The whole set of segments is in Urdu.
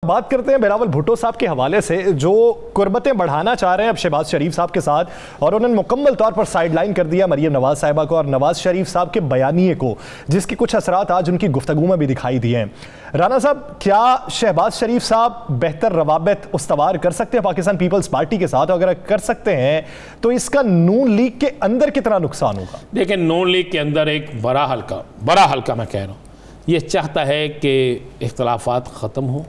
بات کرتے ہیں بلاول بھٹو صاحب کے حوالے سے جو قربتیں بڑھانا چاہ رہے ہیں اب شہباز شریف صاحب کے ساتھ، اور انہوں نے مکمل طور پر سائیڈ لائن کر دیا مریم نواز صاحبہ کو اور نواز شریف صاحب کے بیانیے کو، جس کے کچھ اثرات آج ان کی گفتگو میں بھی دکھائی دیے ہیں۔ رانا صاحب، کیا شہباز شریف صاحب بہتر روابط استوار کر سکتے ہیں پاکستان پیپلز پارٹی کے ساتھ؟ اگر کر سکتے ہیں تو اس کا نون لیگ کے اندر کتنا نقصان ہوگا؟ دیکھیں، نون لیگ کے اندر ایک بڑا حلقہ میں کہہ رہا ہوں، یہ چاہتا ہے کہ اختلافات ختم ہوں،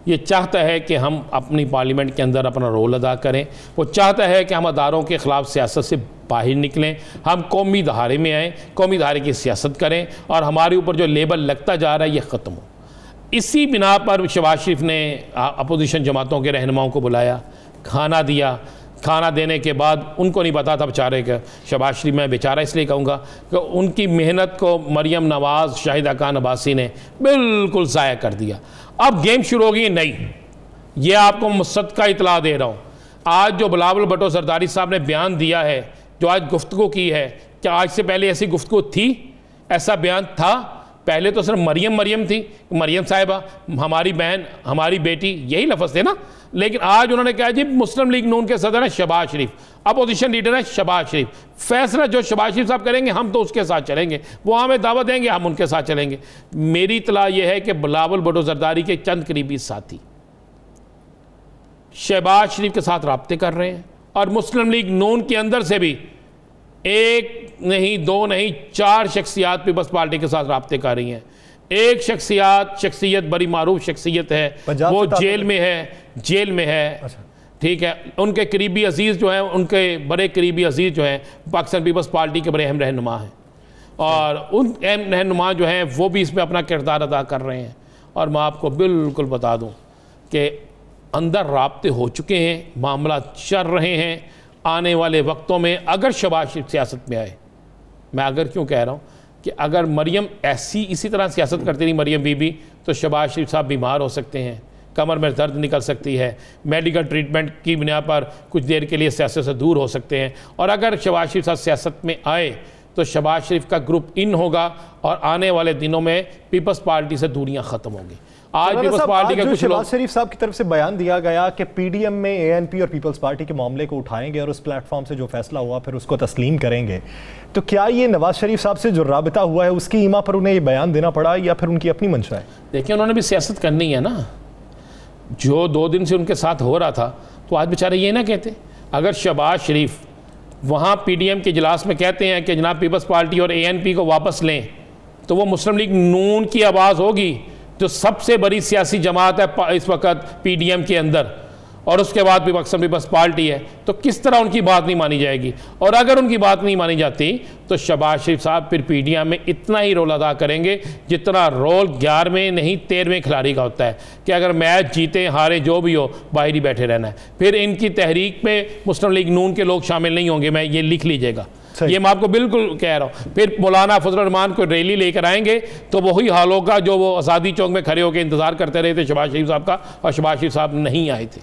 یہ چاہتا ہے کہ ہم اپنی پارلیمنٹ کے اندر اپنا رول ادا کریں، وہ چاہتا ہے کہ ہم اداروں کے خلاف سیاست سے باہر نکلیں، ہم قومی دھارے میں آئیں، قومی دھارے کی سیاست کریں اور ہمارے اوپر جو لیبل لگتا جا رہا ہے یہ ختم ہو۔ اسی بنا پر شہباز شریف نے اپوزیشن جماعتوں کے رہنماؤں کو بلایا، کھانا دیا۔ کھانا دینے کے بعد ان کو نہیں پتا تھا بیچارے کہ شہباز شریف، میں بیچارہ اس لیے کہوں گا کہ ان کی محنت کو مریم نواز، شاہدہ خان عباسی نے بالکل ضائع کر دیا۔ اب گیم شروع ہوگی نہیں، یہ آپ کو مصدقہ اطلاع دے رہا ہوں۔ آج جو بلاول بھٹو زرداری صاحب نے بیان دیا ہے، جو آج گفتگو کی ہے، کیا آج سے پہلے ایسی گفتگو تھی؟ ایسا بیان تھا؟ پہلے تو صرف مریم تھی، مریم صاحبہ، ہماری بہن، ہماری بیٹی، یہی لفظ تھے نا۔ لیکن آج انہوں نے کہا جی مسلم لیگ نون کے صدر ہیں شہباز شریف، اپوزیشن لیڈر ہیں شہباز شریف، فیصلہ جو شہباز شریف صاحب کریں گے ہم تو اس کے ساتھ چلیں گے، وہ ہمیں دعوت دیں گے ہم ان کے ساتھ چلیں گے۔ میری اطلاع یہ ہے کہ بلاول بھٹو زرداری کے چند قریبی ساتھی شہباز شریف کے ساتھ رابطے کر رہے ہیں، اور مسلم لیگ نون کے اندر سے بھی ایک نہیں، دو نہیں، 4 شخصیات پیپلز پارٹی کے ساتھ رابطے کر رہی ہیں۔ ایک شخصیت بڑی معروف شخصیت ہے، وہ جیل میں ہے، ٹھیک ہے۔ ان کے قریبی عزیز جو ہیں، ان کے بڑے قریبی عزیز جو ہیں پاکستان پیپلز پارٹی کے بڑے اہم رہنما ہیں، اور ان اہم رہنما جو ہیں وہ بھی اس میں اپنا کردار ادا کر رہے ہیں۔ اور میں آپ کو بالکل بتا دوں کہ اندر رابطے ہو چکے ہیں، معاملات چل رہے ہیں۔ آنے والے وقتوں میں اگر شہباز شریف سیاست میں آئے، میں اگر کیوں کہہ رہا ہوں کہ اگر مریم اسی طرح سیاست کرتی رہی مریم بی بی، تو شہباز شریف صاحب بیمار ہو سکتے ہیں، کمر میں درد نکل سکتی ہے، میڈیکل ٹریٹمنٹ کی بنا پر کچھ دیر کے لیے سیاست سے دور ہو سکتے ہیں۔ اور اگر شہباز شریف صاحب سیاست میں آئے تو شہباز شریف کا گروپ ان ہوگا، اور آنے والے دنوں میں پیپلز پارٹی سے دوریاں ختم ہوں گی۔ آج پیپلز پارٹی کا کچھ شہباز شریف صاحب کی طرف سے بیان دیا گیا کہ پی ڈی ایم میں اے این پی اور پیپلز پارٹی کے معاملے کو اٹھائیں گے اور اس پلیٹ فارم سے جو فیصلہ ہوا پھر اس کو تسلیم کریں گے، تو کیا یہ نواز شریف صاحب سے جو رابطہ ہوا ہے اس کی ایما پر انہیں یہ بیان دینا پڑا یا پھر ان کی اپنی منشا ہے؟ دیکھیں، انہوں نے بھی سیاست کرنی ہے نا۔ جو 2 دن سے ان کے ساتھ ہو رہا تھا تو آج بیچارے یہ نہ کہتے۔ اگر شہباز شریف وہاں پی ڈی ایم کے اجلاس میں کہتے ہیں کہ جناب پیپلز پارٹی اور اے این پی کو واپس لیں، تو وہ مسلم لیگ نون کی آواز ہوگی، جو سب سے بڑی سیاسی جماعت ہے اس وقت پی ڈی ایم کے اندر، اور اس کے بعد بھی پاکستان پیپلز پارٹی ہے، تو کس طرح ان کی بات نہیں مانی جائے گی؟ اور اگر ان کی بات نہیں مانی جاتی تو شہباز شریف صاحب پھر پی ڈی ایم میں اتنا ہی رول ادا کریں گے جتنا رول 11ویں نہیں 13ویں کھلاڑی کا ہوتا ہے، کہ اگر میچ جیتے ہارے جو بھی ہو باہر ہی بیٹھے رہنا ہے۔ پھر ان کی تحریک میں مسلم لیگ نون کے لوگ شامل نہیں ہوں گے، میں یہ لکھ لیجئے گا، یہ میں آپ کو بالکل کہہ رہا ہوں۔ پھر مولانا فضل الرحمان کو ریلی لے کر آئیں گے تو وہی حال ہوگا جو وہ آزادی چوک میں کھڑے ہو کے انتظار کرتے رہے تھے شہباز شریف صاحب کا، اور شہباز شریف صاحب نہیں آئے تھے۔